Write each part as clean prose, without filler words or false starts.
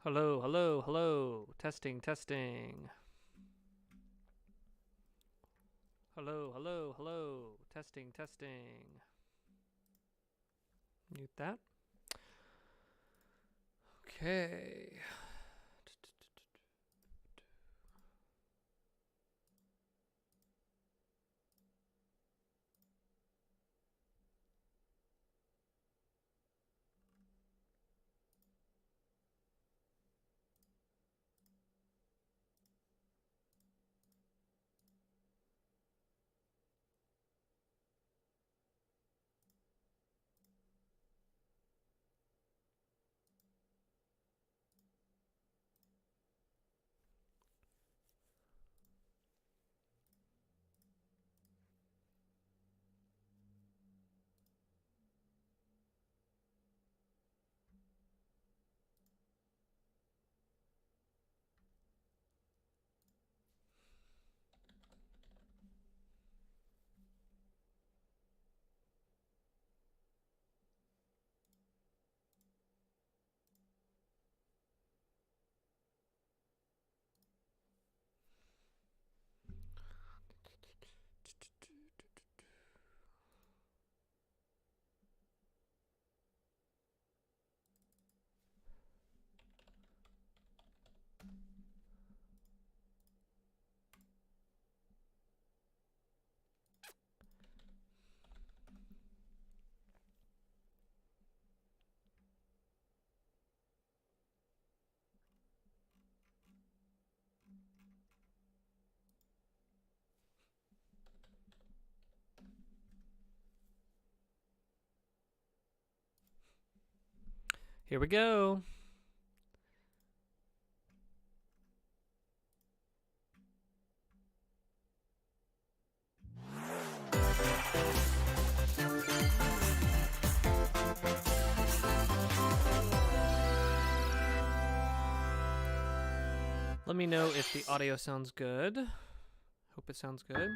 Hello, hello, hello. Testing, testing. Hello, hello, hello. Testing, testing. Mute that. Okay. Here we go. Let me know if the audio sounds good. Hope it sounds good.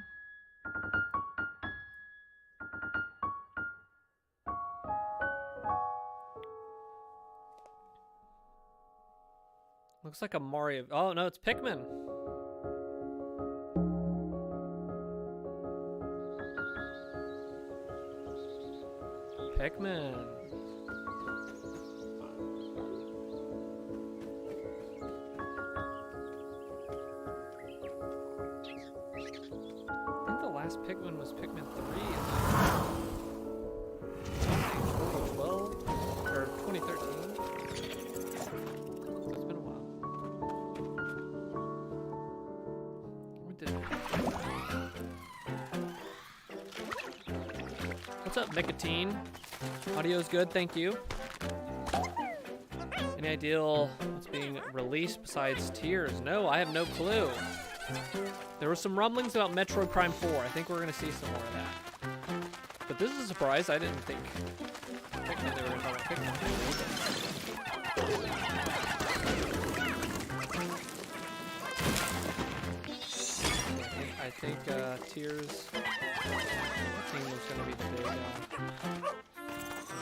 Looks like a Mario. Oh, no, it's Pikmin. Pikmin. I think the last Pikmin was Pikmin 3 in 2012 or 2013. It's been a while. What did What's up, Nicotine? Audio's good, thank you. Any idea what's being released besides Tears? No, I have no clue. There were some rumblings about Metroid Prime 4. I think we're going to see some more of that. But this is a surprise. I didn't think Pikmin, they were going to talk about Pikmin. I think Tears team was going to be the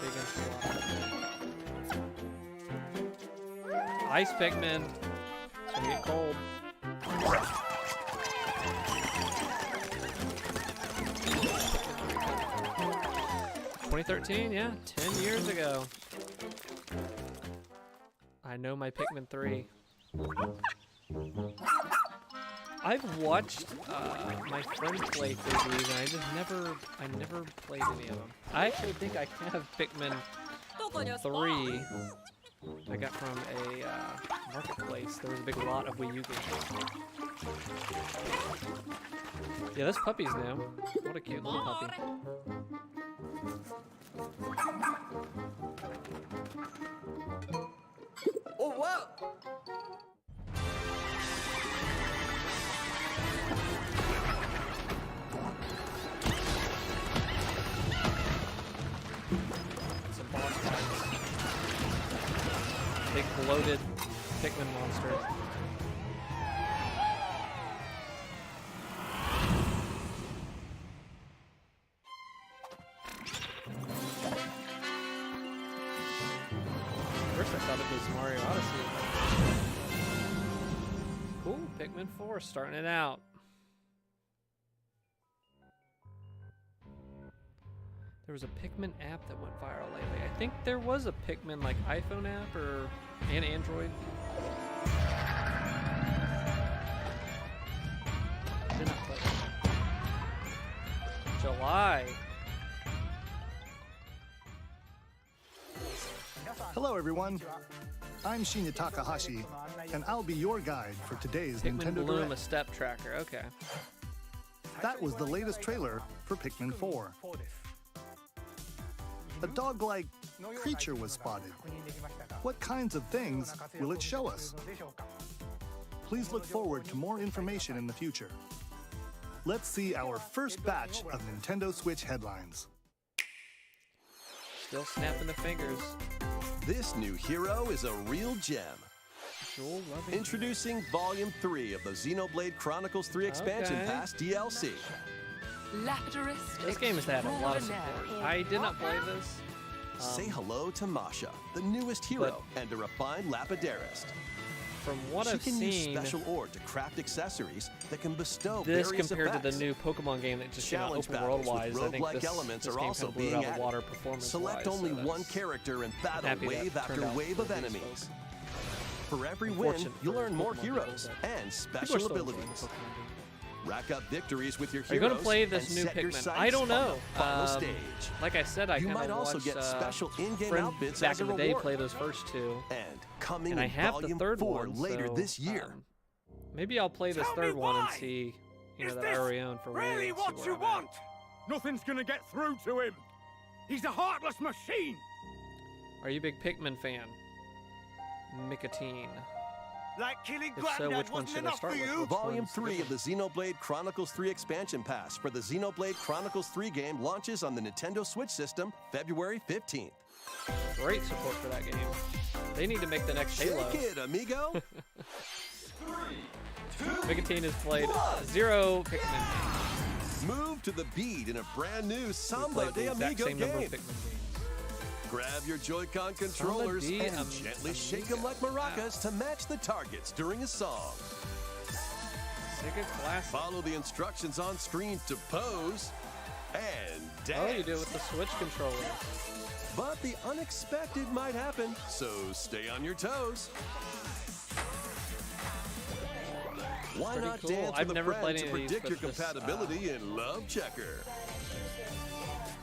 big enchilada. Ice Pikmin. It's going to get cold. 2013, yeah, 10 years ago. I know my Pikmin 3. I've watched my friend play through these, and I never played any of them. I actually think I have Pikmin 3. I got from a marketplace. There was a big lot of Wii U games. Yeah, this puppy's new. What a cute little puppy. Oh, wow! Some boss fights. Big bloated Pikmin monster. First I thought it was Mario Odyssey. Pikmin 4 starting it out. There was a Pikmin app that went viral lately. I think there was a Pikmin like iPhone app or and Android. Did not play it. July. Hello everyone, I'm Shinya Takahashi, and I'll be your guide for today's Pikmin Nintendo Bloom, a Direct. step tracker. Okay. That was the latest trailer for Pikmin 4. A dog-like creature was spotted. What kinds of things will it show us? Please look forward to more information in the future. Let's see our first batch of Nintendo Switch headlines. Still snapping the fingers. This new hero is a real gem. Joel loving. Introducing Volume 3 of the Xenoblade Chronicles 3 Expansion Okay. Pass DLC. This game has had a lot of support. I did not play this. Say hello to Masha, the newest hero, and a refined Lapidarist. From what She I've can seen, use special ore to craft accessories that can bestow this various compared effects. to the new Pokemon game that just came out Challenge open world wise, battles I with think roguelike this, elements this are game also kind of blew it being out of the added. water performance. Select only one character and battle happy that wave turned after out wave for of these enemies. folks. For every win, Unfortunate you'll for earn more Pokemon heroes people, but and People are special still enjoying abilities. the Pokemon game. Rack up victories with your Are you going heroes to play this and new set your Pikmin? sights I don't on know. the final stage. Like I said, I You kind might of also watched get special in-game friend outfits back as a in the day reward. play those first two, And coming and I in have Volume the third 4 one later so, this year. Maybe I'll play this Tell third me one and why? see, you know, Is that this I already own for really and see what where you I'm at. want? Nothing's gonna get through to him. He's a heartless machine. Are you a big Pikmin fan? Nicotine. Like killing If so, Granddad which one wasn't should I enough start for with? you. Which Volume one's 3 good? of the Xenoblade Chronicles 3 Expansion Pass for the Xenoblade Chronicles 3 game launches on the Nintendo Switch system February 15th. Great support for that game. They need to make the next Halo. Shake it, amigo! Nicotine has played 0 Pikmin games. Move to the beat in a brand new We've Samba played de the exact Amigo same number game. of Pikmin games. Grab your Joy-Con controllers de and gently shake them like maracas to match the targets during a song. Sega Classic. Follow the instructions on screen to pose and dance. Oh, you do it with the Switch controller. But the unexpected might happen, so stay on your toes. Why Pretty not cool. dance I've with a never friend played to any of these, predict your but this, compatibility in Love Checker?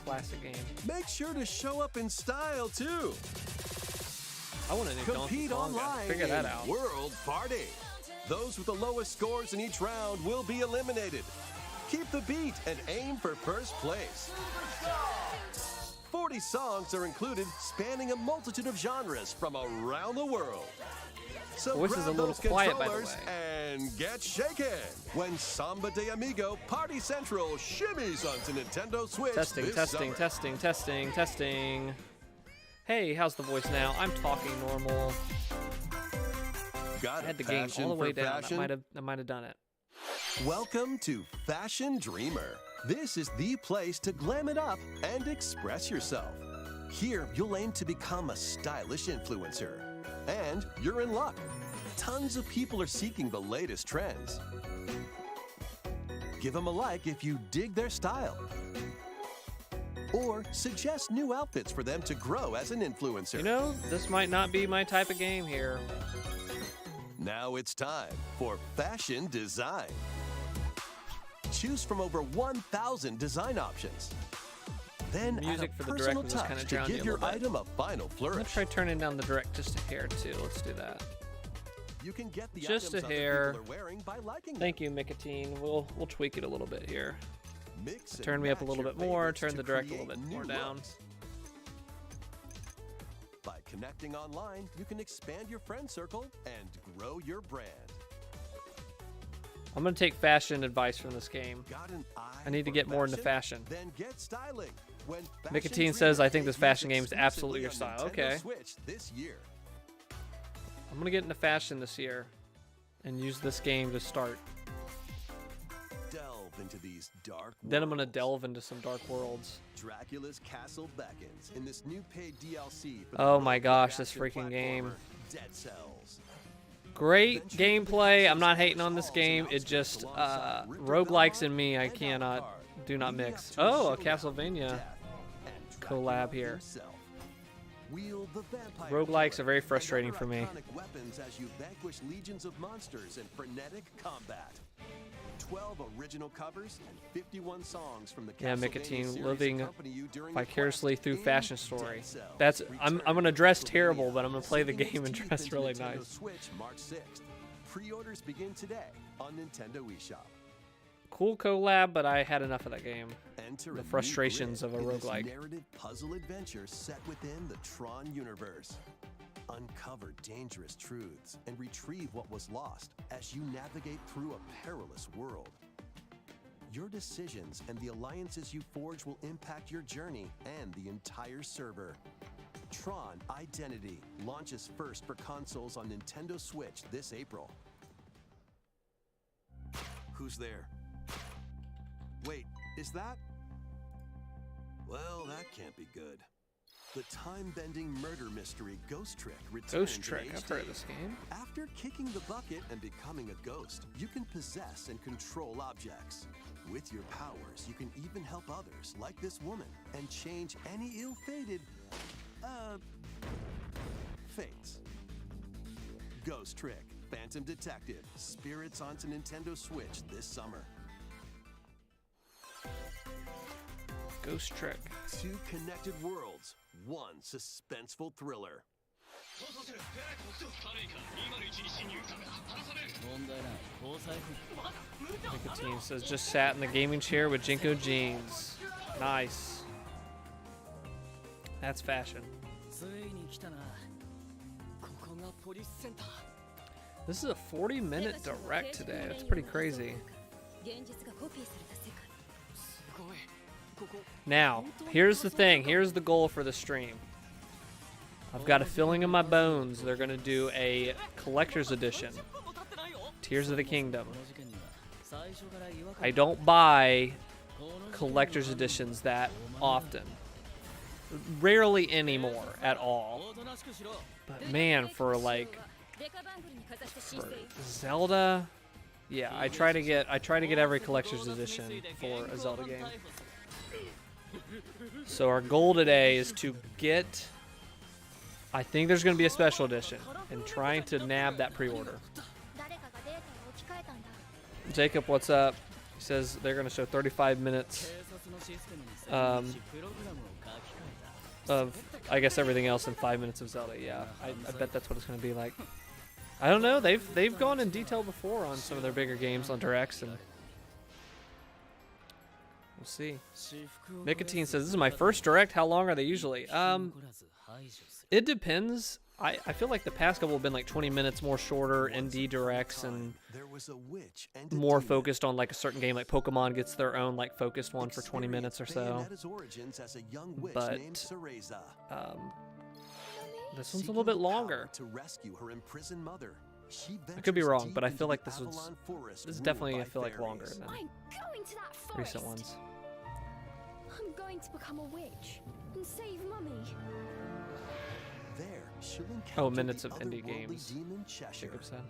Classic game. Make sure to show up in style, too. I want to do Donkey Compete Kong. online Figure that in out. World Party. Those with the lowest scores in each round will be eliminated. Keep the beat and aim for first place. 40 songs are included, spanning a multitude of genres from around the world. So Voice is grab a little those quiet, by the controllers way. and get shaken when Samba de Amigo Party Central shimmies onto Nintendo Switch Testing, this testing, summer. testing, testing, testing. Hey, how's the voice now? I'm talking normal. Got I had the a game passion all the way for down. fashion? That might have done it. Welcome to Fashion Dreamer. This is the place to glam it up and express yourself. Here, you'll aim to become a stylish influencer. And you're in luck. Tons of people are seeking the latest trends. Give them a like if you dig their style. Or suggest new outfits for them to grow as an influencer. You know, this might not be my type of game here. Now it's time for fashion design. Choose from over 1,000 design options. Then Music add for a the personal direct was touch kinda to drowned you give a your little bit. item a final I'm gonna flourish. try turning down the direct just a hair too. Let's do that. You can get the Just items a other hair. people are wearing by liking them. Thank you, Nicotine. We'll tweak it a little bit here. Mix and Turn me up a match little your bit more, favorites turn to the direct a create little bit new more down. looks. By connecting online, you can expand your friend circle and grow your brand. I'm gonna take fashion advice from this game. Got an eye I need to for get more into fashion. Then get styling. When Fashion Nicotine Dreamer says, "I think this debuts fashion game is exclusively absolutely your on style." Nintendo Okay. Switch this year. I'm gonna get into fashion this year and use this game to start. Delve into these dark Then I'm gonna worlds. delve into some dark worlds. Dracula's castle beckons in this new paid DLC. For the Oh my world gosh, this reaction freaking game. platformer Dead Cells. Great gameplay. I'm not hating on this game. It just roguelikes and me, I do not mix. Oh, a Castlevania collab here. Roguelikes are very frustrating for me. Weapons as you vanquish legions of monsters in frenetic combat. 12 original covers and 51 songs from the Nicotine living vicariously through fashion story. I'm gonna dress terrible, but I'm gonna play the game and dress really nice. Switch March 6th. Pre-orders begin today on Nintendo eShop. Cool collab, but I had enough of that game. Enter The frustrations of a roguelike. narrative puzzle adventure set within the Tron universe. Uncover dangerous truths and retrieve what was lost as you navigate through a perilous world. Your decisions and the alliances you forge will impact your journey and the entire server. Tron Identity launches first for consoles on Nintendo Switch this April. Who's there? Wait, is that? Well, that can't be good. The time-bending murder mystery Ghost Trick returns. Ghost Trick, I've heard of this game. After kicking the bucket and becoming a ghost, you can possess and control objects. With your powers, you can even help others, like this woman, and change any ill-fated, fates. Ghost Trick, Phantom Detective, Spirits onto Nintendo Switch this summer. Ghost Trick. 2 connected worlds, 1 suspenseful thriller. Nicotine says just sat in the gaming chair with Jinko jeans. Nice. That's fashion. This is a 40-minute direct today. That's pretty crazy. Now, here's the thing. Here's the goal for the stream. I've got a feeling in my bones they're going to do a collector's edition. Tears of the Kingdom. I don't buy collector's editions that often. Rarely anymore at all. But man, for Zelda, yeah, I try to get every collector's edition for a Zelda game. So our goal today is to get, I think there's going to be a special edition, and trying to nab that pre-order. Jacob, what's up? He says they're going to show 35 minutes of, I guess, everything else in 5 minutes of Zelda. Yeah, I bet that's what it's going to be like. I don't know. They've gone in detail before on some of their bigger games on Directs, and we'll see. Nicotine says, this is my first Direct. How long are they usually? It depends. I feel like the past couple have been like 20 minutes more shorter, ND Directs, and more focused on like a certain game. Like Pokemon gets their own like focused one for 20 minutes or so. But this one's a little bit longer. I could be wrong, but I feel like this is definitely, I feel like, longer than recent ones. I'm going to become a witch and save Mummy. Oh, minutes of indie games, Jacob said.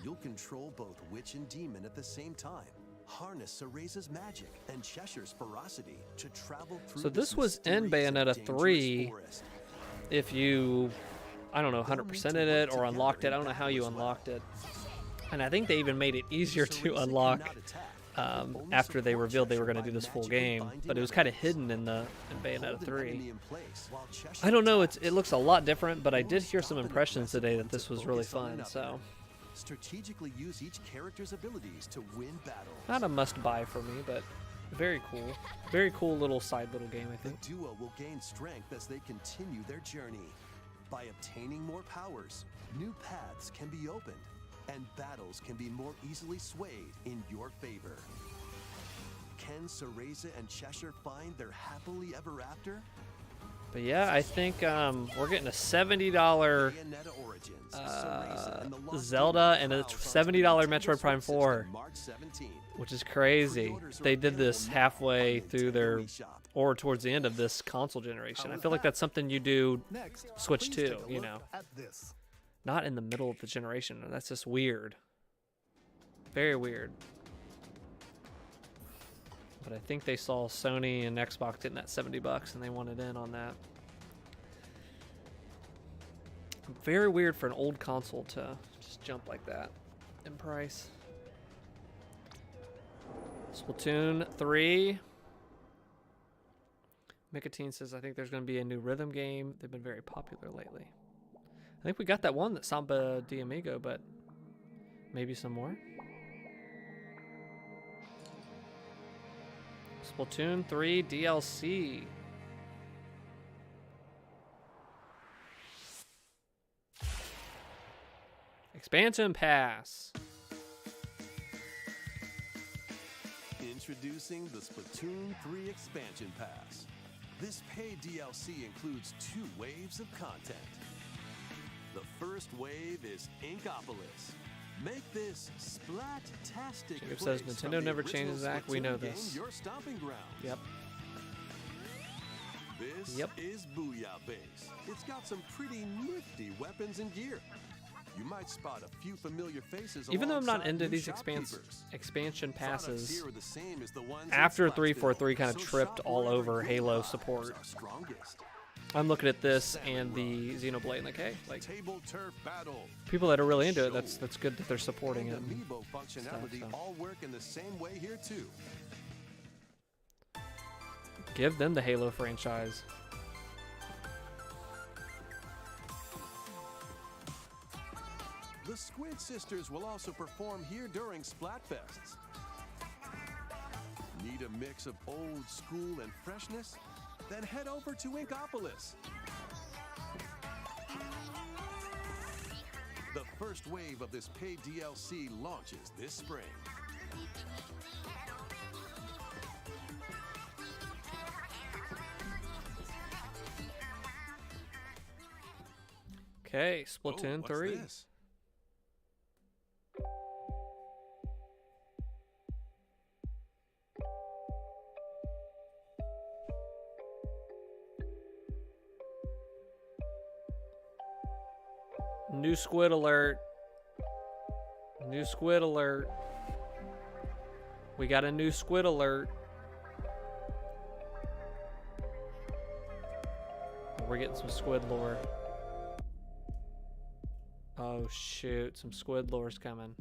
You'll control both witch and demon at the same time. Harness Cereza's magic and Cheshire's ferocity to travel through. So this was in Bayonetta 3. If you, I don't know, 100%ed it or unlocked it. I don't know how you unlocked it. And I think they even made it easier to unlock after they revealed they were going to do this full game, but it was kind of hidden in Bayonetta 3. I don't know, it looks a lot different, but I did hear some impressions today that this was really fun, so strategically use each character's abilities to win battles. Not a must-buy for me, but very cool. Very cool little game, I think. The duo will gain strength as they continue their journey. By obtaining more powers, new paths can be opened, and battles can be more easily swayed in your favor. Can Cereza and Cheshire find their happily ever after? But yeah, I think we're getting a $70 Zelda and a $70 Metroid Prime 4, which is crazy. They did this halfway through or towards the end of this console generation. I feel like that's something you do Switch 2, you know. Not in the middle of the generation. That's just weird. Very weird. But I think they saw Sony and Xbox getting that $70 and they wanted in on that. Very weird for an old console to just jump like that in price. Splatoon 3. Mikatine says, I think there's going to be a new rhythm game. They've been very popular lately. I think we got that one, that Samba de Amigo, but maybe some more. Splatoon 3 DLC. Expansion Pass. Introducing the Splatoon 3 Expansion Pass. This paid DLC includes 2 waves of content. The first wave is Inkopolis. Make this splat-tastic Jacob says place Nintendo from the never original changes Zach. We know Splatoon game this. Your stomping grounds. Yep. This Yep. is Booyah Base. It's got some pretty nifty weapons and gear. You might spot a few familiar faces. Even though I'm not alongside into new these shopkeepers. expansion Products passes, here are the same as the ones in after Splatsville, 343 kind of so tripped shop all wherever over your Halo lives support. are strongest. I'm looking at this and the Xenoblade like, hey, like Table turf battle. people that are really into it, that's good that they're supporting it. And amiibo functionality so. all work in the same way here too. Give them the Halo franchise. The Squid Sisters will also perform here during Splatfests. Need a mix of old school and freshness? Then head over to Inkopolis. The first wave of this paid DLC launches this spring. Okay, Splatoon 3. This? New squid alert. New squid alert. We got a new squid alert. We're getting some squid lore. Oh shoot, some squid lore's coming.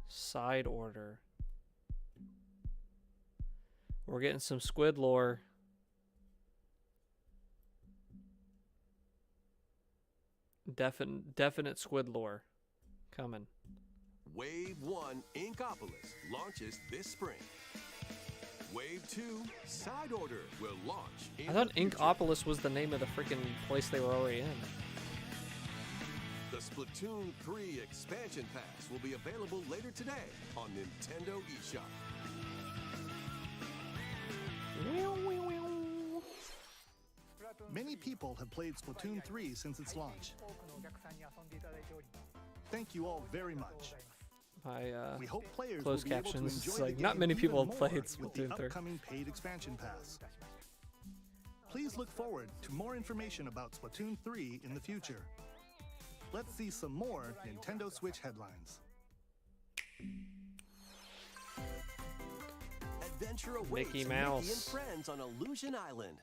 Side order. We're getting some squid lore. Definite squid lore coming. Wave 1 Inkopolis launches this spring. Wave 2 Side Order will launch in I thought the future. Inkopolis was the name of the freaking place they were already in. The Splatoon 3 Expansion Pass will be available later today on Nintendo eShop. Many people have played Splatoon 3 since its launch. Thank you all very much. My We hope players closed will be able to captions, enjoy like, the not game many even people have more played with the Splatoon 3. upcoming paid expansion pass. Please look forward to more information about Splatoon 3 in the future. Let's see some more Nintendo Switch headlines. Adventure awaits Mickey Mickey Mouse. and friends on Illusion Island.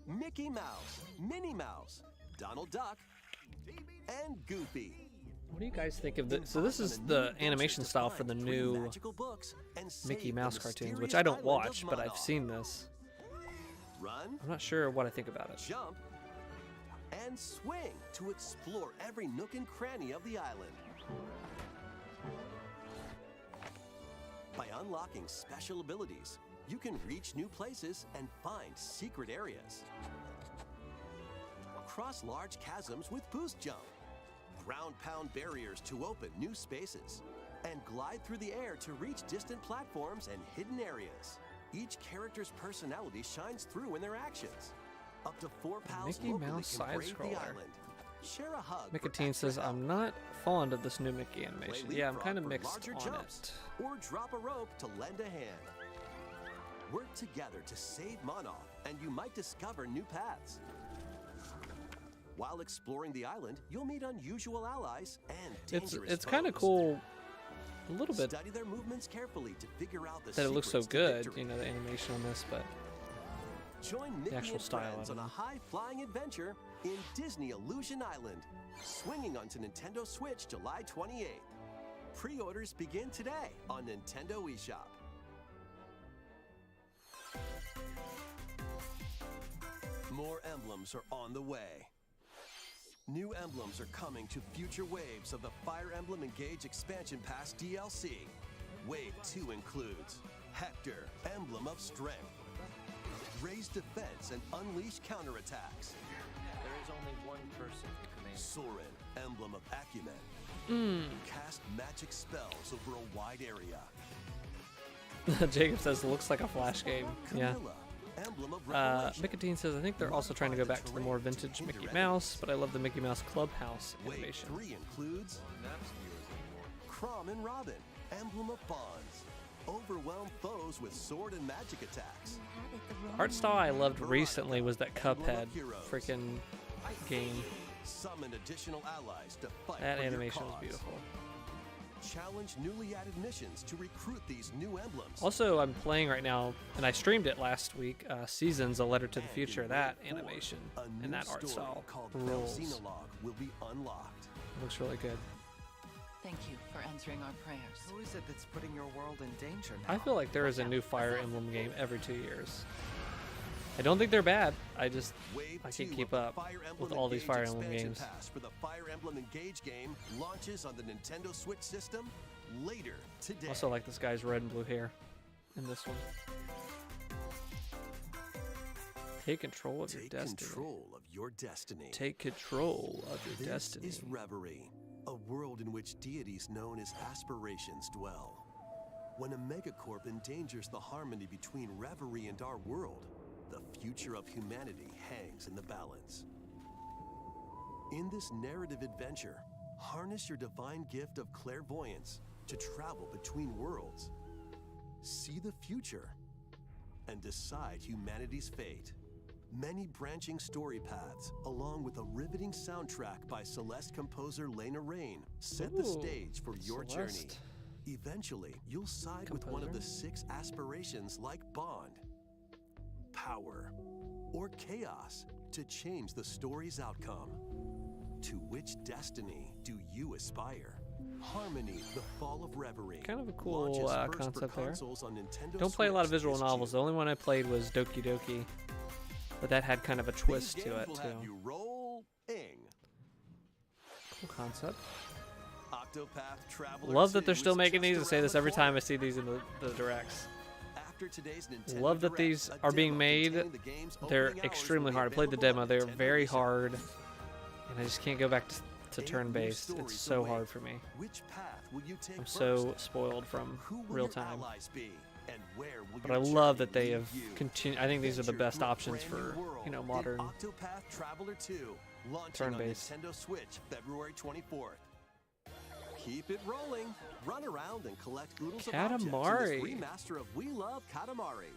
Mickey Mouse, Minnie Mouse, Donald Duck, and Goofy. What do you guys think of this? So this is the animation style for the new Mickey Mouse cartoons, which I don't watch, but I've seen this. Run, I'm not sure what I think about it. jump, and swing to explore every nook and cranny of the island. By unlocking special abilities, you can reach new places and find secret areas. Cross large chasms with boost jump. Ground-pound barriers to open new spaces. And glide through the air to reach distant platforms and hidden areas. Each character's personality shines through in their actions. Up to 4 pals Mickey locally Mouse can brave the side-scroller. island. Share a hug for Mikatine extra says, help. I'm not fond of this new Mickey animation. Play Yeah, I'm leapfrog kind of for mixed larger on jumps, it. or drop a rope to lend a hand. Work together to save Monoth, and you might discover new paths. While exploring the island, you'll meet unusual allies and dangerous It's kind of foes. cool, a little bit, Study their movements carefully to figure out the that it looks so secrets to good. victory. You know, the animation on this, but Join Mickey actual and style friends of on a it. high-flying adventure in Disney Illusion Island, swinging onto Nintendo Switch July 28th. Pre-orders begin today on Nintendo eShop. More emblems are on the way. New emblems are coming to future waves of the Fire Emblem Engage Expansion Pass DLC. Wave 2 includes Hector, Emblem of Strength, raise defense and unleash counterattacks. There is only one person to command. Soren, Emblem of Acumen, cast magic spells over a wide area. Jacob says it looks like a Flash game. Yeah. Camilla, Emblem of Revelation. Mikadine says, I think they're also trying to go back to the more vintage Mickey Mouse, but I love the Mickey Mouse Clubhouse Wave animation. 3 includes Crom and Robin, Emblem of Bonds. Overwhelm foes with sword and magic attacks. Art style I loved recently was that Cuphead freaking game. Summon additional allies to fight That for your animation was cause. beautiful. Challenge newly added missions to recruit these new emblems. Also, I'm playing right now, and I streamed it last week, Seasons, A Letter to the And Future. in That Wave 4, animation a and new that art story style called rules. Xenologue will be unlocked. Looks really good. Thank you for answering our prayers. Who is it that's putting your world in danger now? I feel like there is a new Fire Emblem game every 2 years. I don't think they're bad. I just Wave I 2 can't keep of the up Fire Emblem with all these Engage Fire Emblem expansion games. Pass for the Fire Emblem Engage game launches on the Nintendo Switch system later today. Also like this guy's red and blue hair in this one. Take control of your Take destiny. control of your destiny. Take control of your This destiny. is Reverie, a world in which deities known as aspirations dwell. When a megacorp endangers the harmony between Reverie and our world, the future of humanity hangs in the balance. In this narrative adventure, harness your divine gift of clairvoyance to travel between worlds. See the future and decide humanity's fate. Many branching story paths, along with a riveting soundtrack by Celeste composer Lena Rain, set the Ooh, stage for your journey. Celeste. Eventually, you'll side with one of the 6 aspirations like Bond, power, or chaos to change the story's outcome. To which destiny do you aspire? Harmony, The Fall of Reverie. Kind of a cool launches first for concept there. consoles on Nintendo Don't play a lot of Switch visual this novels. The June. only one I played was Doki Doki, but that had kind of a These twist to games it will have too. you rolling. Cool concept. Octopath Traveler Love that 2 they're still is making just these. I say around this the every time I corner. see these in the directs. After today's Nintendo Love that Direct, these a are being demo made. containing the game's They're opening hours extremely will be hard. I played the available demo. on They're Nintendo very eShop. hard, and I just can't go back to 8 new turn-based. stories It's so await. hard for me. Which path will you take I'm first? so spoiled from Who will real your time. allies be? And where will But your I love journey that they lead have you? continued. I think these are the Venture best through a options brand new for, world you know, in modern. Octopath Traveler 2, launching on turn-based. Nintendo Switch February 24th. Keep it rolling. Run around and collect oodles of objects in Katamari. this remaster of We Love Katamari.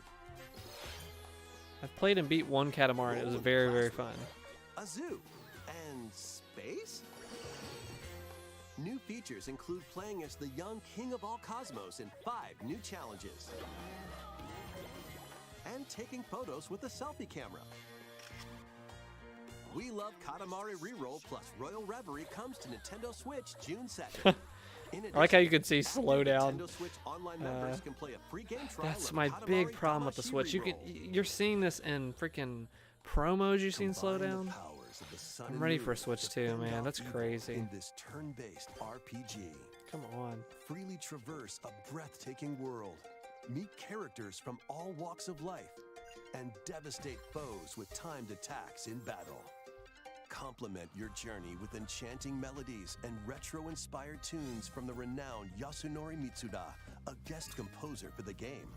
I've played and beat one Katamari. It was Roll very, very classroom, fun. A zoo and space? New features include playing as the young king of all cosmos in 5 new challenges. And taking photos with a selfie camera. We Love Katamari Reroll plus Royal Reverie comes to Nintendo Switch June 2nd. In I like how you addition, can see active slow down. Nintendo Switch online members can play a free game trial That's of my big Katamari problem with the Damacy Switch. Reroll. You're seeing this in freaking promos. You've seen slow Combine the down. powers of the sun I'm and ready moon for a Switch to 2, fend man. off That's evil crazy. In this turn-based RPG, Come on. freely traverse a breathtaking world, meet characters from all walks of life, and devastate foes with timed attacks in battle. Complement your journey with enchanting melodies and retro-inspired tunes from the renowned Yasunori Mitsuda, a guest composer for the game.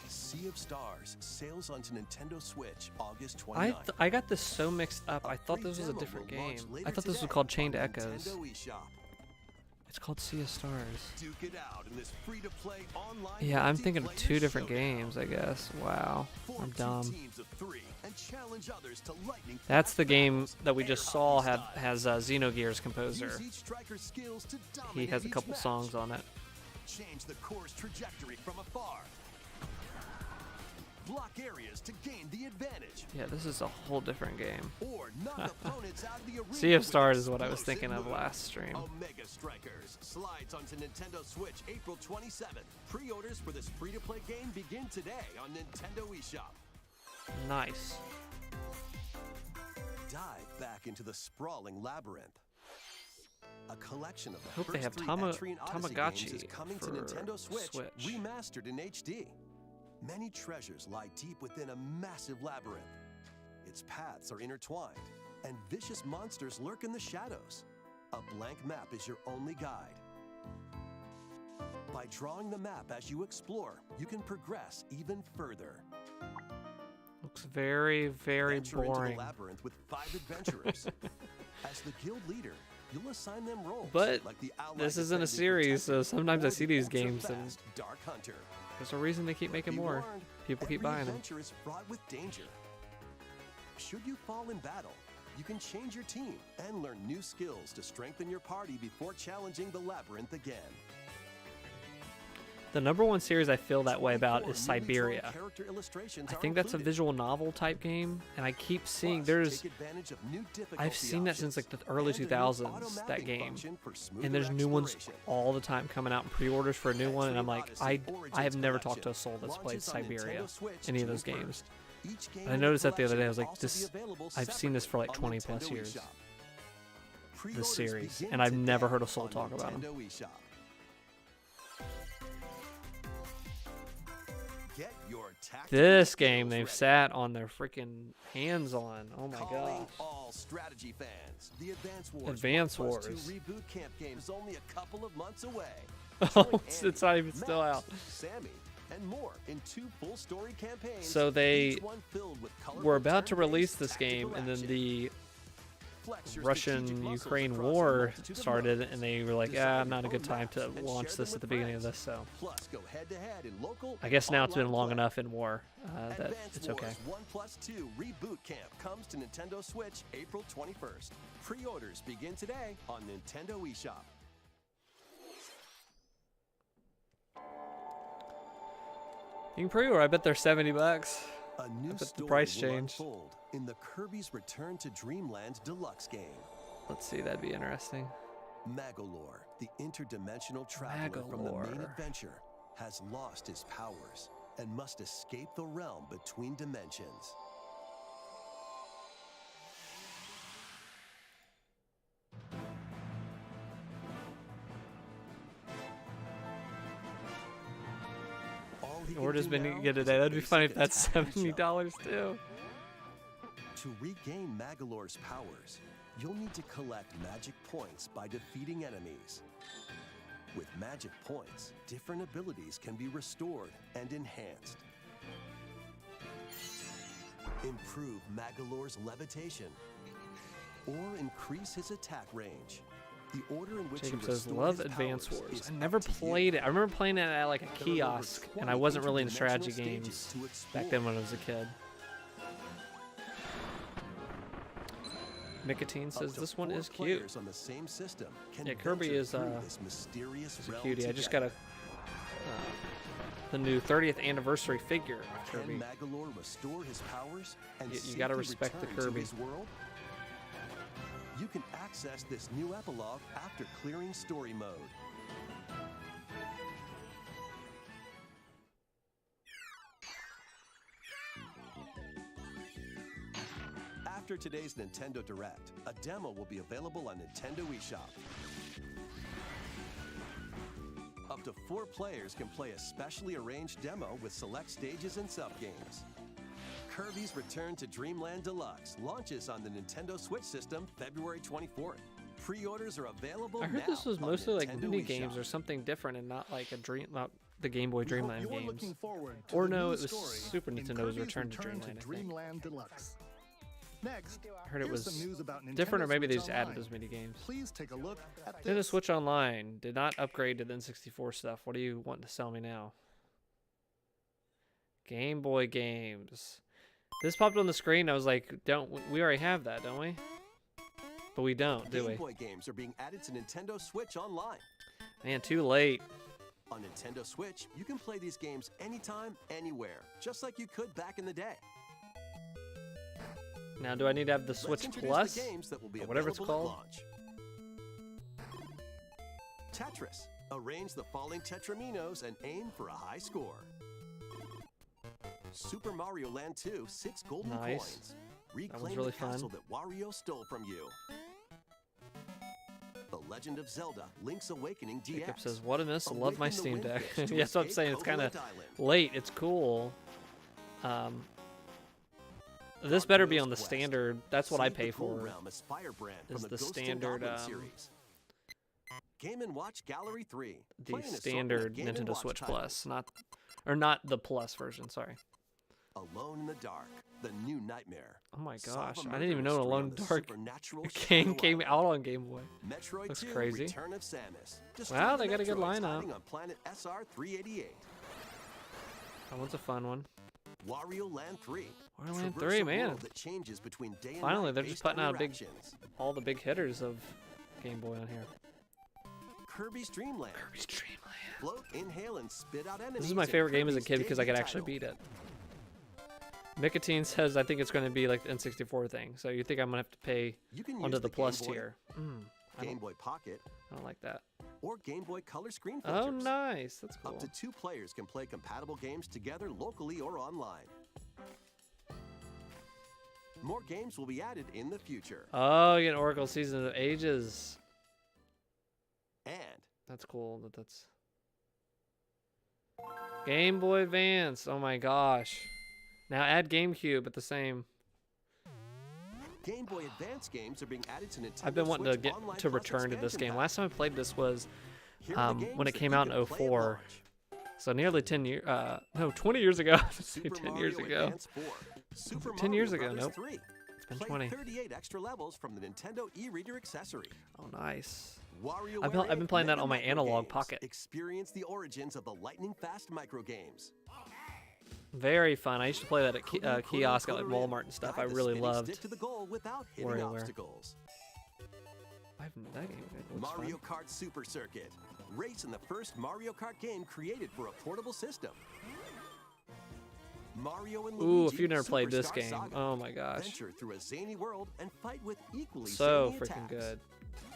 Sea of Stars sails onto Nintendo Switch August 29th. I got this so mixed up. I thought free this was a demo different will game. launch later I thought this was today called Chained on Echoes. Nintendo eShop. It's called Sea of Stars. Duke it out in this free-to-play online Yeah, I'm thinking of multiplayer 2 different showdown. games, I guess. Wow, Form I'm 2 dumb. teams of 3 and challenge others to lightning That's the fast game battles, that we just saw air hockey has Xenogears composer. Use each striker's skills to He dominate has a each couple match. songs on it. Change the course trajectory from afar. Block areas to gain the advantage. Yeah, this is a whole different game. Or knock opponents out of the arena. Sea of with Stars is what I was explosive thinking of moves. last stream. Omega Strikers slides onto Nintendo Switch April 27th. Pre-orders for this free-to-play game begin today on Nintendo eShop. Nice. Dive back into the sprawling labyrinth. A collection of the Hope first they have 3 Tama- Etrian Odyssey Tamagotchi games is coming to for Nintendo Switch, Switch. remastered in HD. Many treasures lie deep within a massive labyrinth. Its paths are intertwined, and vicious monsters lurk in the shadows. A blank map is your only guide. By drawing the map as you explore, you can progress even further. Looks very, very Venture into boring. the labyrinth with 5 adventurers. As the guild leader, you'll assign them roles. But like the Allied this isn't a Defending series, so Protector sometimes I or see the these games and ultra-fast Dark Hunter. there's a reason they keep making Be more. warned, People keep every buying them. adventure is fraught with danger. Should you fall in battle, you can change your team and learn new skills to strengthen your party before challenging the labyrinth again. The #1 series I feel that way about 24 is newly drawn Siberia. character illustrations I are think that's a included. visual novel type game, and I keep seeing Plus, take advantage of new difficulty I've seen that since like the options early and a new 2000s, auto-mapping that game. function for smoother And there's new ones exploration. all the time coming out in pre-orders for a new one, and I'm like, Odyssey I Origins have never Collection talked to a soul that's played launches on Siberia, Nintendo Switch any of those June games. 1st. Each game I in noticed the that the other day, I was collection like, will also be available I've seen this for like separately 20 on plus Nintendo years, eShop. this Pre-orders series, begin and I've never today heard a soul on talk about them. Nintendo eShop. Get your tactical This game skills they've ready. sat on their freaking hands on. Oh my Calling gosh. all strategy fans. The Advance Wars Advance 1+2 Wars. Reboot Camp game is only a couple of months away. Oh, Join it's not Annie, even still Max, out. Sammy, and more in 2 full story campaigns. So they each one filled with colorful We're about to turn-based release this tactical game, and then action. the Flex your strategic muscles Russian-Ukraine across a war multitude of started, modes. and they were like, Design not a your good own time maps to and launch share this them at the with beginning of friends. this, so Plus, go head-to-head in local I and guess now it's been online long play. enough in war that Advance it's okay. Wars 1+2 Reboot Camp comes to Nintendo Switch April 21st. Pre-orders begin today on Nintendo eShop. You can pre-order. I bet they're $70. A new bet the story price will changed. unfold in the Kirby's Return to Dreamland Deluxe game. Let's see, that'd be interesting. Magalore, the interdimensional traveler from the main Magalore. adventure, has lost his powers and must escape the realm between dimensions. All he can Orders do been now get is today. a That'd be funny if basic that's attack and jump. $70 too. To regain Magalore's powers, you'll need to collect magic points by defeating enemies. With magic points, different abilities can be restored and enhanced. Improve Magalore's levitation, or increase his attack range. The order in which Jacob you says, restore love his Advance powers Wars. is I up never to you. played it. I remember playing it at like a There are over kiosk, and I 20 wasn't really into strategy interdimensional stages games to explore. back then when I was a kid. Nicotine Up says to this one 4 is cute. players on the same system can Yeah, Kirby venture is, through this mysterious It's a realm cutie. I just got together. the new 30th anniversary figure of Can Kirby. Magalore restore his powers and You gotta safely respect the return to Kirby. his world? You can access this new epilogue after clearing story mode. After today's Nintendo Direct, a demo will be available on Nintendo eShop. Up to 4 players can play a specially arranged demo with select stages and sub-games. Kirby's Return to Dreamland Deluxe launches on the Nintendo Switch system February 24th. Pre-orders are available I heard now this was on mostly like Nintendo mini eShop. games or something different, and not like not the Game Boy We hope Dreamland you're games. looking forward to Or the no, new it was story Super in Nintendo's Kirby's Return to Dreamland, I think. Dreamland Deluxe. Next, I heard it here's was some news about Nintendo different, or maybe they Switch just added Online. those mini games. Please take a look at Nintendo this. Switch Online did not upgrade to the N64 stuff. What do you want to sell me now? Game Boy games. This popped on the screen. I was like, "Don't we already have that, don't we?" But we don't, do we? Game Boy games are being added to Nintendo Switch Online. Man, too late. On Nintendo Switch, you can play these games anytime, anywhere, just like you could back in the day. Now, do I need to have the Let's Switch introduce Plus? the games that will be Or whatever it's available called. at launch. Tetris. Arrange the falling Tetraminos and aim for a high score. Super Mario Land 2, 6 golden Nice. coins. Reclaim really the castle fun. that Wario stole from you. The Legend of Zelda, Link's Awakening DX. Jacob says, "What a miss! I love my Awaken the Steam Deck." Windfish to Yeah, that's what I'm escape saying. It's kind of Covalent Island. late. It's cool. This better be on the Quest. standard. That's what I Save the pay Cool for. Realm as Firebrand is from the Ghost and standard, Goblin series. Game & Watch Gallery 3. The Play an assortment of standard Game & Nintendo Watch Switch titles. Plus, not the Plus version. Sorry. Alone in the Dark, The New Nightmare. Oh my Solve a gosh, I murder didn't even know mystery Alone on in the the Dark supernatural game Shadow came Island. out on Game Boy. Metroid Looks 2, crazy. Return of Samus. Destroy Wow, the they got a good Metroids lineup. hiding on planet SR-388. That one's a fun one. Wario Land 3. Wario Land Traverse 3, a man. world that changes between day and Finally, night they're just based on putting out your big, actions. all the big hitters of Game Boy on here. Kirby's Dream Land. Kirby's Dream Land. Float, inhale, and spit out enemies. This is my in favorite game as a Kirby's kid because I could debut actually title. beat it. Nicotine says I think it's going to be like the N64 thing, so you think I'm going to have to pay You can onto use the Plus Game Boy, tier. I Game don't, Boy Pocket, I don't like that. or Game Boy Color screen Oh, filters. nice. That's cool. Up to 2 players can play compatible games together locally or online. More games will be added in the future. Oh, you get Oracle Season of Ages. And That's cool. That's Game Boy Advance. Oh my gosh. Now add GameCube at the same. Game Boy Advance games are being added to Nintendo I've been wanting to Switch get Online to Plus return to this expansion game. pack. Last time I played this was Here are the when games it that came you out in can play at 04. launch. So nearly 10 years. No, 20 years ago. Super 10 years Mario ago. Advance 4. Super 10 Mario years ago, Brothers nope. 3. It's been Play 20. 38 extra levels from the Nintendo e-reader accessory. Oh, nice. WarioWare I've been playing that Mega on my Micro analog Games. pocket. Experience the origins of the lightning-fast micro games. Very fun. I used to play that at Couldn't kiosk at like Couldn't Walmart and stuff. Guide I the really spinning loved. Stick to the goal without hitting WarioWare. obstacles. That game looks Mario fun. Kart Super Circuit. Race in the first Mario Kart game created for a portable system. Mario and Ooh, Luigi if you've never played this Superstar game, Saga. oh my gosh. Venture through a zany world and fight with equally So zany freaking attacks. good.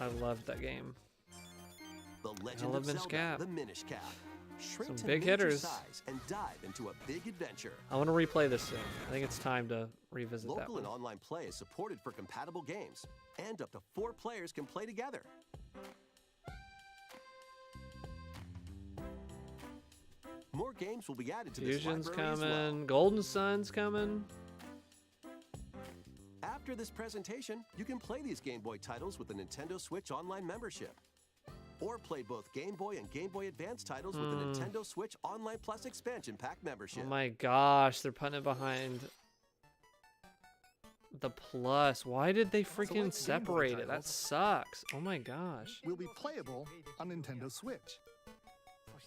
I loved that game. The Legend love of Minish Zelda, Cap. the Minish Cap. Shrink Some to big miniature hitters. size and dive into a big adventure. I want to replay this soon. I think it's time to revisit that Local and one. online play is supported for compatible games, and up to 4 players can play together. More games will be added to Fusion's this library as coming. well. Golden Sun's coming. After this presentation, you can play these Game Boy titles with the Nintendo Switch Online membership. Or play both Game Boy and Game Boy Advance titles with the Nintendo Switch Online Plus expansion pack membership. Oh my gosh, they're putting it behind the Plus. Why did they freaking Select Game Boy separate it? That titles. sucks. Oh my gosh. Will be playable on Nintendo Switch.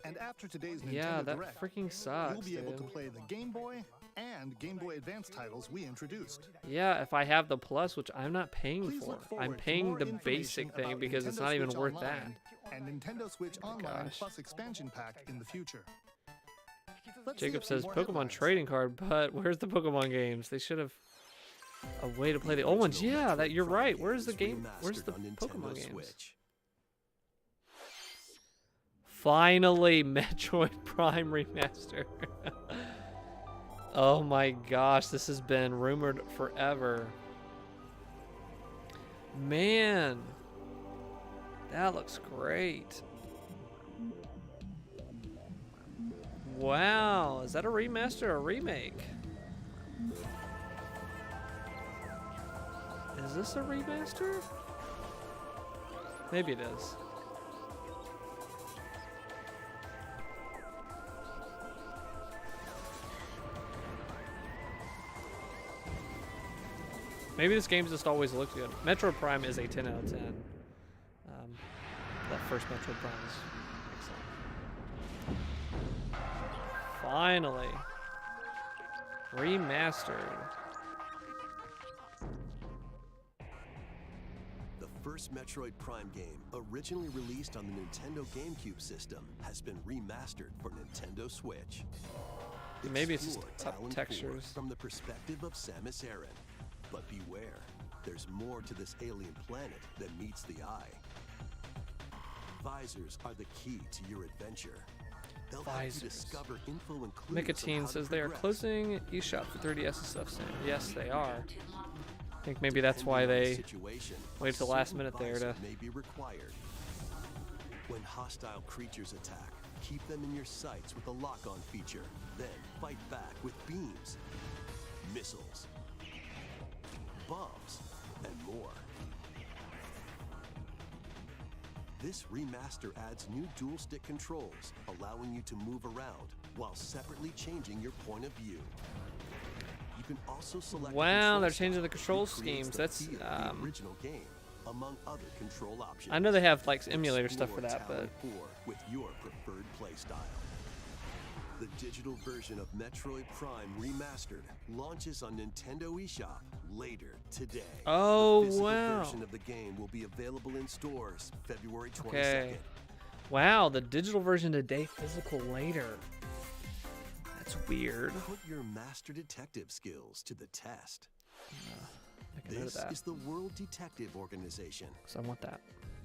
And after today's Nintendo Yeah, that Direct, freaking sucks, you'll be able to dude. play the Game Boy and Game Boy Advance titles we introduced. Yeah, if I have the Plus, which I'm not paying Please for. look forward I'm to paying more the information basic thing about because it's Nintendo not even Switch worth Online that. and Nintendo Switch Online gosh. Plus expansion pack in the future. Let's see Jacob a few says more Pokemon headlines. trading card, but where's the Pokemon games? They should have a way to play the old ones. Yeah, that you're right. Where's the game? Where's the Remastered on Pokemon Nintendo games? Switch. Finally, Metroid Prime Remaster. Oh my gosh, this has been rumored forever. Man, that looks great. Wow, is that a remaster or a remake? Is this a remaster? Maybe it is. Maybe this game just always looked good. Metroid Prime is a 10 out of 10. That first Metroid Prime is excellent. Finally. Remastered. The first Metroid Prime game, originally released on the Nintendo GameCube system, has been remastered for Nintendo Switch. Maybe it's just Explore up Talon textures. 4 from the perspective of Samus Aran. But beware, there's more to this alien planet than meets the eye. Visors are the key to your adventure. They'll help you discover info and clues on Nicotine how to says they are progress. closing eShop for 3DS and stuff soon. Yes, they are. I think maybe that's why they waited till the last minute there to. May be required. When hostile creatures attack, keep them in your sights with the lock-on feature. Then fight back with beams, missiles, bombs, and more. This remaster adds new dual-stick controls, allowing you to move around while separately changing your point of view. You can also select. Wow, they're changing the control schemes. That's the original game, among other control options. I know they have like emulator stuff for that, but Explore Talon 4 with your preferred playstyle. The digital version of Metroid Prime Remastered launches on Nintendo eShop later today. Oh, the physical wow. version of the game will be available in stores February 22nd. okay. Wow, the digital version today, physical later. That's weird. Put your master detective skills to the test. Make a note of This that. is the World Detective Organization. So I want that.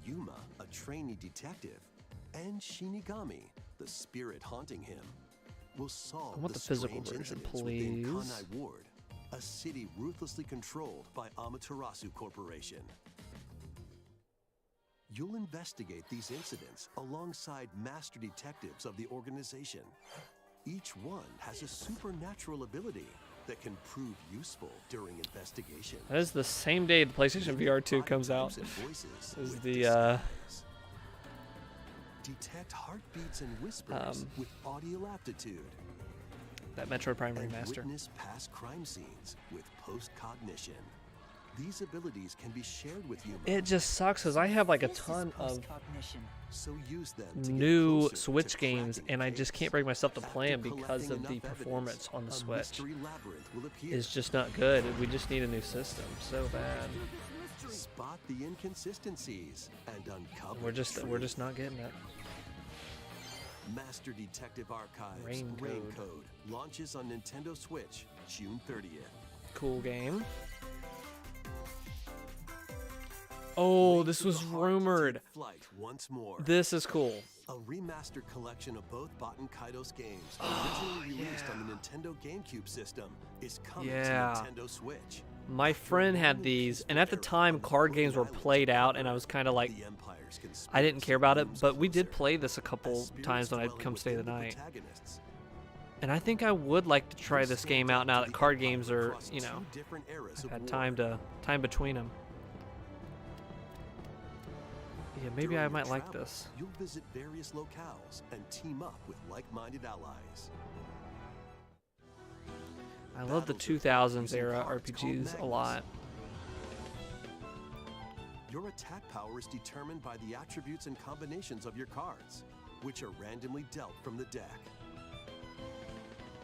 Yuma, a trainee detective, and Shinigami, the spirit haunting him, will solve I want the physical strange version, incidents within please. Kanai Ward, a city ruthlessly controlled by Amaterasu Corporation. You'll investigate these incidents alongside master detectives of the organization. Each one has a supernatural ability that can prove useful during investigation. That is the same day the PlayStation VR 2 comes out. Voices Is with the disguise. Detect heartbeats and whispers with audio aptitude. that Metroid Prime And remaster. witness past crime scenes with post-cognition. These abilities can be shared with you. It just sucks because I have like a ton of So use them to get new closer to Switch games, cracking and I the just case. can't bring myself to play them After because of collecting the enough performance evidence, on the a Switch. mystery labyrinth will appear. Is just not good. We just need a new system so bad. Spot the inconsistencies and uncover We're the just truth. not getting it. Master Detective Archives Rain Code. launches on Nintendo Switch June 30th. Cool game. Oh, Wait this for was the heart to rumored. take flight once more. This is cool. A remastered collection of both Baten Kaitos games, Oh, originally released on the Nintendo GameCube system, is coming Yeah. to Nintendo Switch. My friend had these, and at the time, card games were played out, and I was kind of like, The Empire's I didn't care about it, conspiracy but we did looms play this a closer. couple As times when I'd spirits come stay the dwelling night. within protagonists, And I think I would like to try you'll this stand game up out now to that the card Empire games are, across you two know, different eras of had war. time between them. Yeah, maybe During I your might like travels, this. You'll visit various locales and team up with like-minded allies. I love the Battles are 2000s using era cards called RPGs a magnets. lot. Your attack power is determined by the attributes and combinations of your cards, which are randomly dealt from the deck.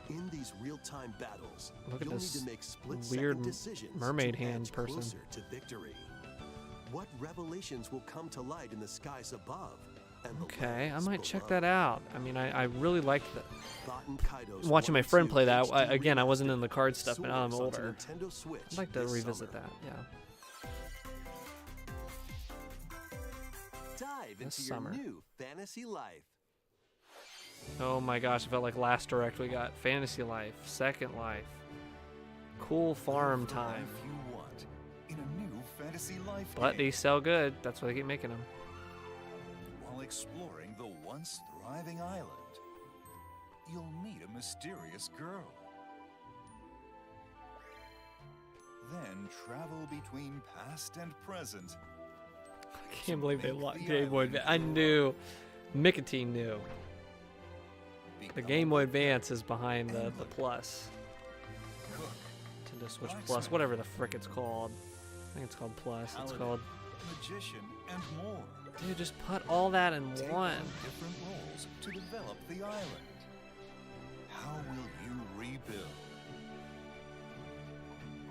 In these real-time battles, Look at you'll this need to make weird split-second decisions mermaid to hand edge person. closer to victory. What revelations will come to light in the skies above? And the Okay, I lands might check below? that out. I mean, I really liked the Baten Kaitos watching my 1 and friend 2 play that. HD Again, I wasn't remastered in the card stuff, but now I'm soars onto older. Nintendo Switch I'd like to this revisit summer. that. Yeah. Dive This into your summer. new fantasy life. Oh my gosh, I felt like last direct we got Fantasy Life, Second Life, Cool Farm Live the Time. life you want in a new fantasy life But game, they sell good. That's why they keep making them. while exploring the once thriving island. You'll meet a mysterious girl. Then travel between past and present. I can't believe they make locked the Game Boy. island I grow knew. Nicotine knew. The Become Game Boy Advance is behind the and Plus. cook, To Nintendo Switch Plus, whatever the frick it's called. I think it's called Plus. It's called. Magician and more. Dude, just put all that in Take one. on different roles to develop the island. How will you rebuild?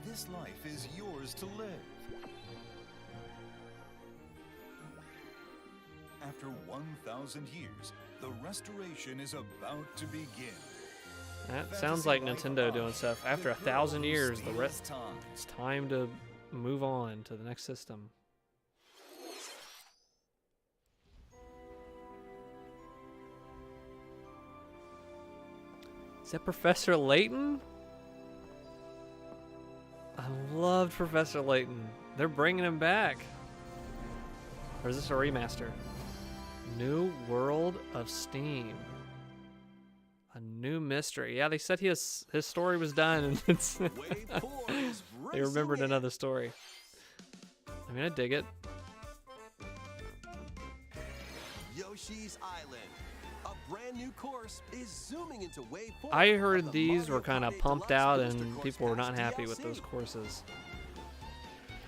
This life is yours to live. After 1,000 years, the restoration is about to begin. That sounds like Nintendo doing stuff. After 1,000 years, the rest. Time. It's time to move on to the next system. Is that Professor Layton? I loved Professor Layton. They're bringing him back. Or is this a remaster? New World of Steam. A new mystery. Yeah, they said his story was done, and it's Wave 4 is they remembered racing in. another story. I mean, I dig it. Yoshi's Island. A brand new course is zooming into Wave 4. I of heard the these Mario were kind of Kart pumped Deluxe out, Booster and Course people were not Pass happy with DLC. those courses.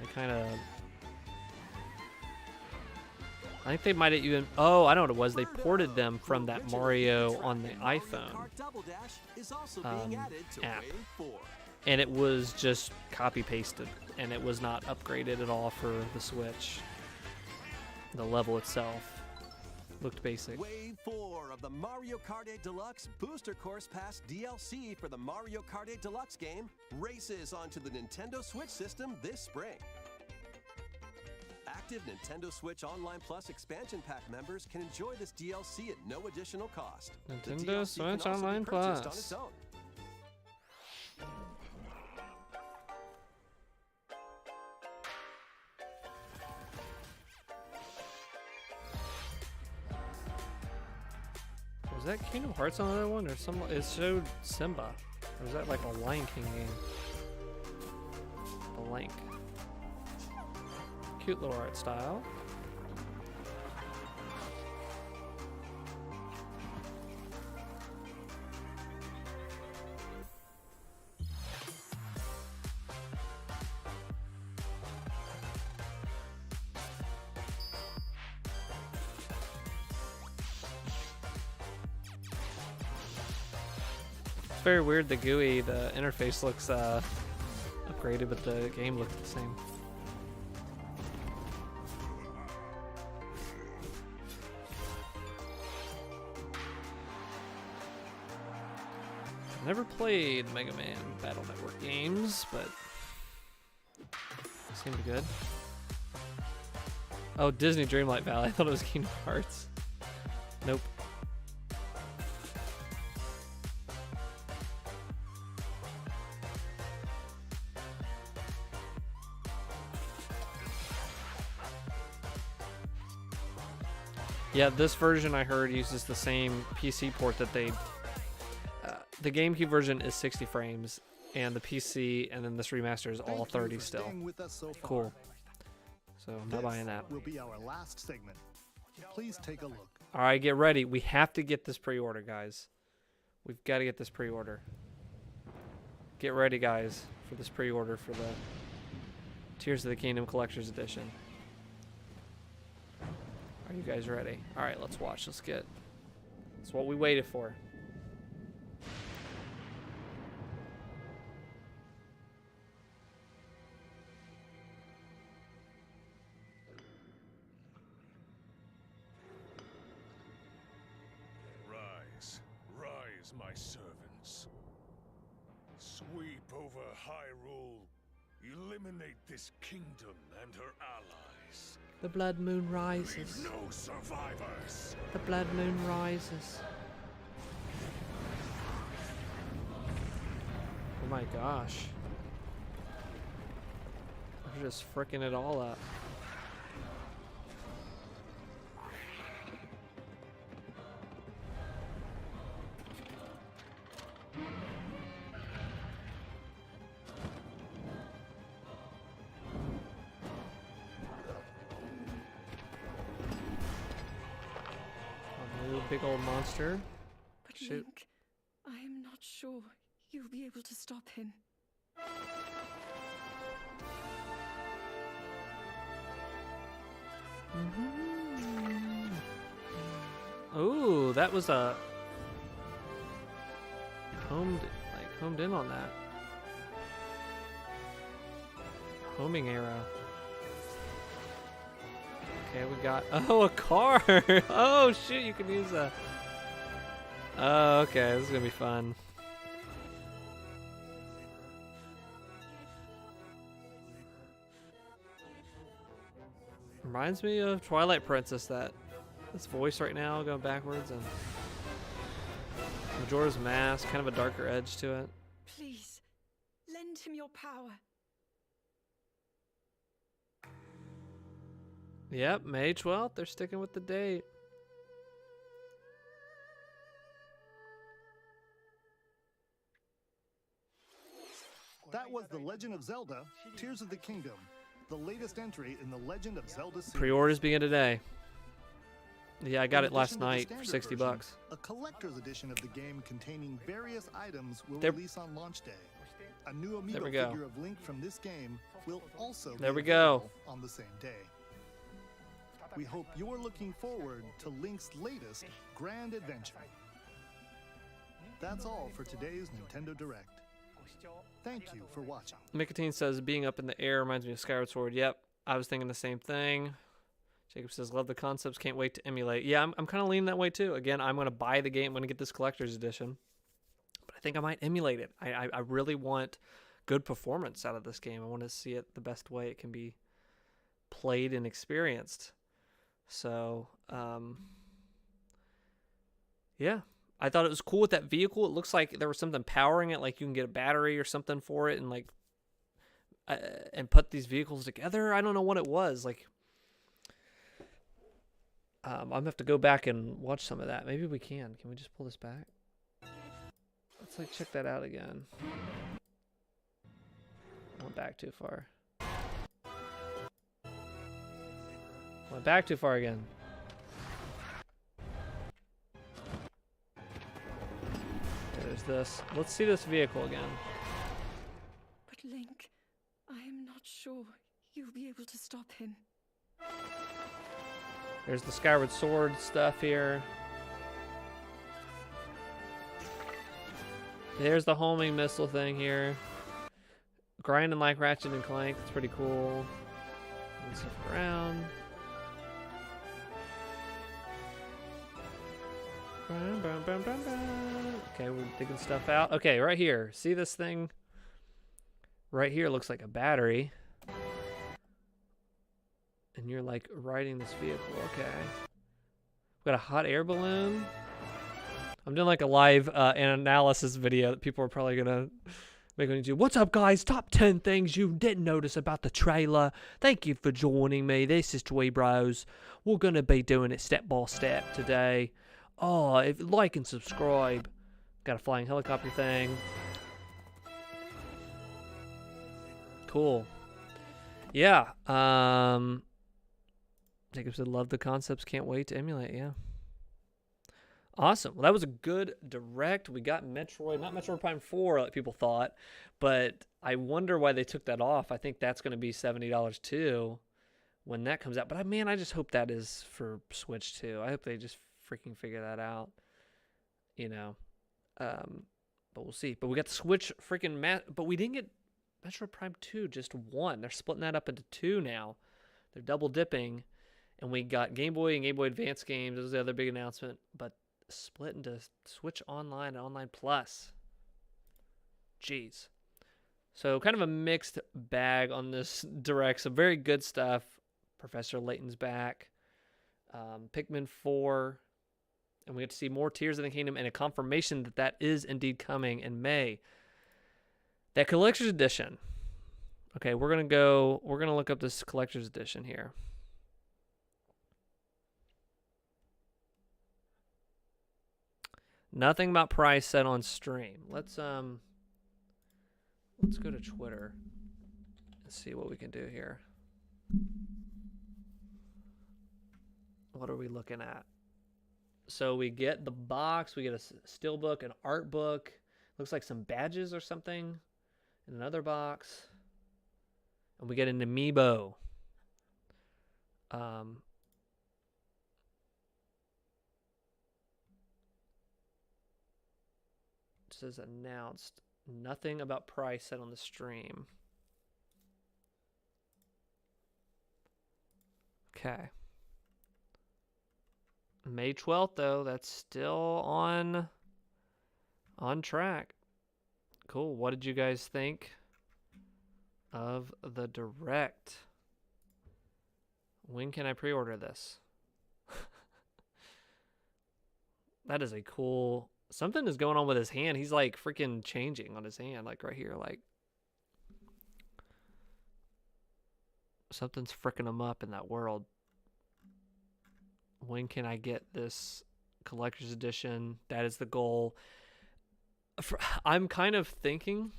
They kind of. I think they might have even. Oh, I know what it was. They ported them from that Mario on the iPhone app. And it was just copy pasted, and it was not upgraded at all for the Switch. The level itself looked basic. Wave 4 of the Mario Kart 8 Deluxe Booster Course Pass DLC for the Mario Kart 8 Deluxe game races onto the Nintendo Switch system this spring. Active Nintendo Switch Online Plus expansion pack members can enjoy this DLC at no additional cost. The Nintendo DLC can Switch also be Online purchased on Plus. its own. Was that Kingdom Hearts on that one, or some? It showed Simba, or is that like a Lion King game? Blank. Cute little art style. It's very weird. The GUI, the interface looks upgraded, but the game looks the same. Never played Mega Man Battle Network games, but seemed good. Oh, Disney Dreamlight Valley. I thought it was Kingdom Hearts. Nope. Yeah, this version I heard uses the same PC port that they. The GameCube version is 60 frames, and the PC, and then this remaster is all Thank you 30 for still. staying with us so far. Cool. So I'm not This buying that. will be our last segment. Please take a look. All right, get ready. We have to get this pre-order, guys. We've got to get this pre-order. Get ready, guys, for this pre-order for the Tears of the Kingdom Collector's Edition. Are you guys ready? All right, let's watch. Let's get. It's what we waited for. Rise, my servants. Sweep over Hyrule. Eliminate this kingdom and her allies. The blood moon Leave rises. no survivors. The blood moon rises. Oh my gosh. They're just fricking it all up. A new big old monster. But Shoot. Link, I am not sure you'll be able to stop him. Ooh, that was a homed in on that. Homing arrow. Okay, we got a car. Oh shoot, you can use a. Oh, okay, this is gonna be fun. Reminds me of Twilight Princess, this voice right now going backwards, and Majora's Mask, kind of a darker edge to it. Please, lend him your power. Yep, May 12th, they're sticking with the date. That was The Legend of Zelda: Tears of the Kingdom, the latest entry in the Legend of Zelda series. Pre-orders begin today. Yeah, I got In it last addition to the night for standard 60 version, bucks. A collector's edition of the game containing various items will There- release on launch day. A new amiibo There we go. figure of Link from this game will also There be we go. available on the same day. We hope you're looking forward to Link's latest grand adventure. That's all for today's Nintendo Direct. Thank you for watching. Nicotine says being up in the air reminds me of Skyward Sword. Yep, I was thinking the same thing. Jacob says love the concepts, can't wait to emulate. Yeah, I'm kind of leaning that way too. Again, I'm going to buy the game, I'm going to get this collector's edition. But I think I might emulate it. I really want good performance out of this game. I want to see it the best way it can be played and experienced. So, yeah. I thought it was cool with that vehicle. It looks like there was something powering it, like you can get a battery or something for it and like and put these vehicles together. I don't know what it was. Like I'm gonna have to go back and watch some of that. Maybe we can. Can we just pull this back? Let's like check that out again. Went back too far. Went back too far again. There's this. Let's see this vehicle again. But Link, I am not sure you'll be able to stop him. There's the Skyward Sword stuff here. There's the homing missile thing here. Grinding like Ratchet and Clank. That's pretty cool. Let's look around. Okay, we're digging stuff out. Okay, right here. See this thing? Right here looks like a battery. And you're like riding this vehicle. Okay. We got a hot air balloon. I'm doing like a live analysis video that people are probably gonna make on YouTube. What's up, guys? Top 10 things you didn't notice about the trailer. Thank you for joining me. This is Twee Bros. We're gonna be doing it step by step today. Oh, like and subscribe. Got a flying helicopter thing. Cool. Yeah. Jacob said, love the concepts. Can't wait to emulate. Yeah. Awesome. Well, that was a good direct. We got Metroid, not Metroid Prime 4 like people thought, but I wonder why they took that off. I think that's going to be $70 too when that comes out. But man, I just hope that is for Switch too. I hope they just freaking figure that out, you know. But we'll see. But we got the Switch freaking but we didn't get Metroid Prime 2, just one. They're splitting that up into two now. They're double dipping. And we got Game Boy and Game Boy Advance games. That was the other big announcement. But split into Switch Online and Online Plus. Jeez. So kind of a mixed bag on this Direct. Some very good stuff. Professor Layton's back. Pikmin 4. And we get to see more Tears of the Kingdom and a confirmation that that is indeed coming in May. That collector's edition. Okay, we're going to look up this collector's edition here. Nothing about price set on stream. Let's go to Twitter and see what we can do here. What are we looking at? So we get the box, we get a steelbook, an art book, looks like some badges or something in another box, and we get an amiibo. says announced. Nothing about price said on the stream. Okay. May 12th, though. That's still on track. Cool. What did you guys think of the Direct? When can I pre-order this? That is a cool... Something is going on with his hand. He's like freaking changing on his hand. Like right here. Like something's freaking him up in that world. When can I get this collector's edition? That is the goal. I'm kind of thinking...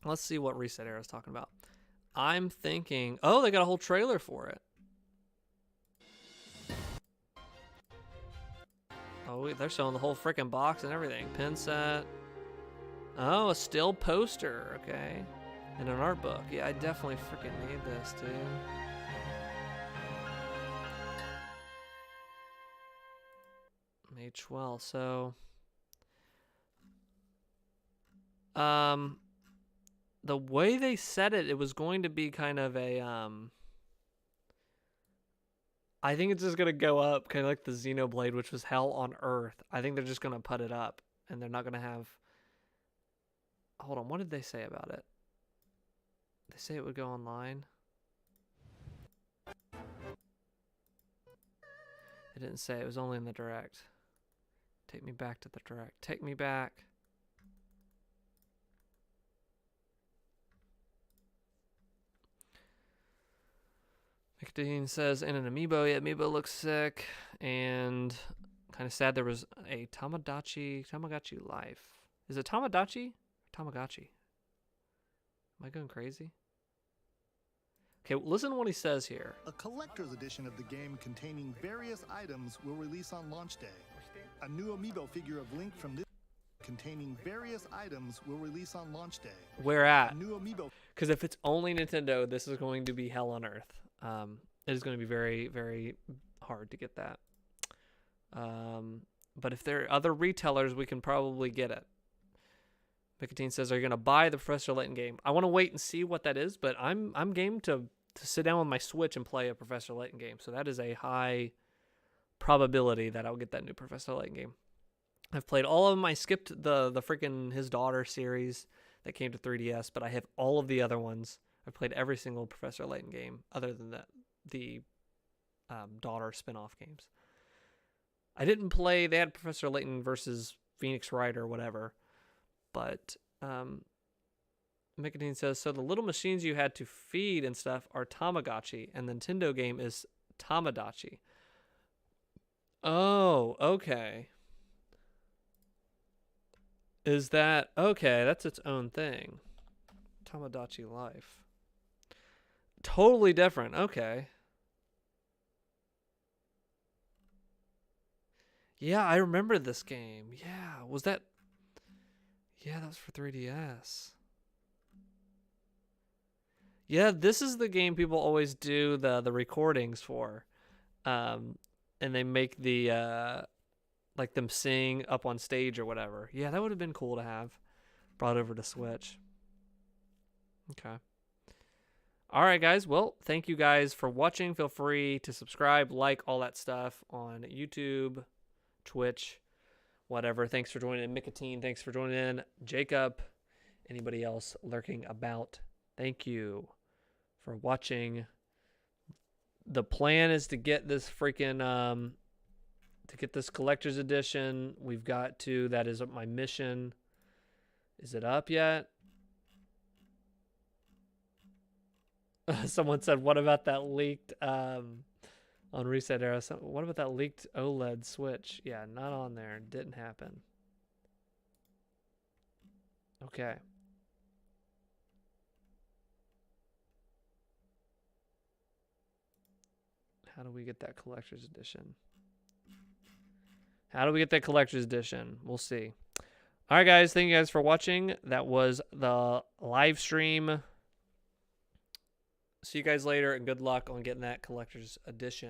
Let's see what Reset Era is talking about. I'm thinking... Oh, they got a whole trailer for it. Oh, they're showing the whole freaking box and everything. Pin set. Oh, a still poster. Okay. And an art book. Yeah, I definitely freaking need this, dude. May 12th, so... The way they said it, it was going to be kind of a, I think it's just going to go up, kind of like the Xenoblade, which was Hell on Earth. I think they're just going to put it up, and they're not going to have... Hold on, what did they say about it? They say it would go online? It didn't say, it was only in the Direct. Take me back to the Direct. Take me back. Dean says, in an amiibo, yeah, amiibo looks sick, and kind of sad there was a Tamagotchi Life. Is it Tamagotchi? Tamagotchi. Am I going crazy? Okay, listen to what he says here. A collector's edition of the game containing various items will release on launch day. A new amiibo figure of Link from this containing various items will release on launch day. Where at? A new amiibo. Because if it's only Nintendo, this is going to be hell on earth. It is going to be very, very hard to get that. But if there are other retailers, we can probably get it. Nicotine says, are you going to buy the Professor Layton game? I want to wait and see what that is, but I'm game to sit down with my Switch and play a Professor Layton game. So that is a high probability that I'll get that new Professor Layton game. I've played all of them. I skipped the freaking His Daughter series that came to 3DS, but I have all of the other ones. I've played every single Professor Layton game other than the Daughter spin-off games. I didn't play... They had Professor Layton versus Phoenix Wright or whatever. But Nicotine says, so the little machines you had to feed and stuff are Tamagotchi, and the Nintendo game is Tamagotchi. Oh, okay. Is that... Okay, that's its own thing. Tamagotchi Life. Totally different. Okay. Yeah, I remember this game. Yeah, was that... Yeah, that was for 3DS. Yeah, this is the game people always do the recordings for. And they make the... like them sing up on stage or whatever. Yeah, that would have been cool to have brought over to Switch. Okay. All right, guys. Well, thank you guys for watching. Feel free to subscribe, like, all that stuff on YouTube, Twitch, whatever. Thanks for joining in. Nicotine, thanks for joining in. Jacob, anybody else lurking about, thank you for watching. The plan is to get this freaking... to get this collector's edition. We've got to... That is my mission. Is it up yet? Someone said, what about that leaked... on Reset Era, what about that leaked OLED Switch? Yeah, not on there. Didn't happen. Okay. How do we get that collector's edition? How do we get that collector's edition? We'll see. All right, guys. Thank you guys for watching. That was the live stream. See you guys later, and good luck on getting that collector's edition.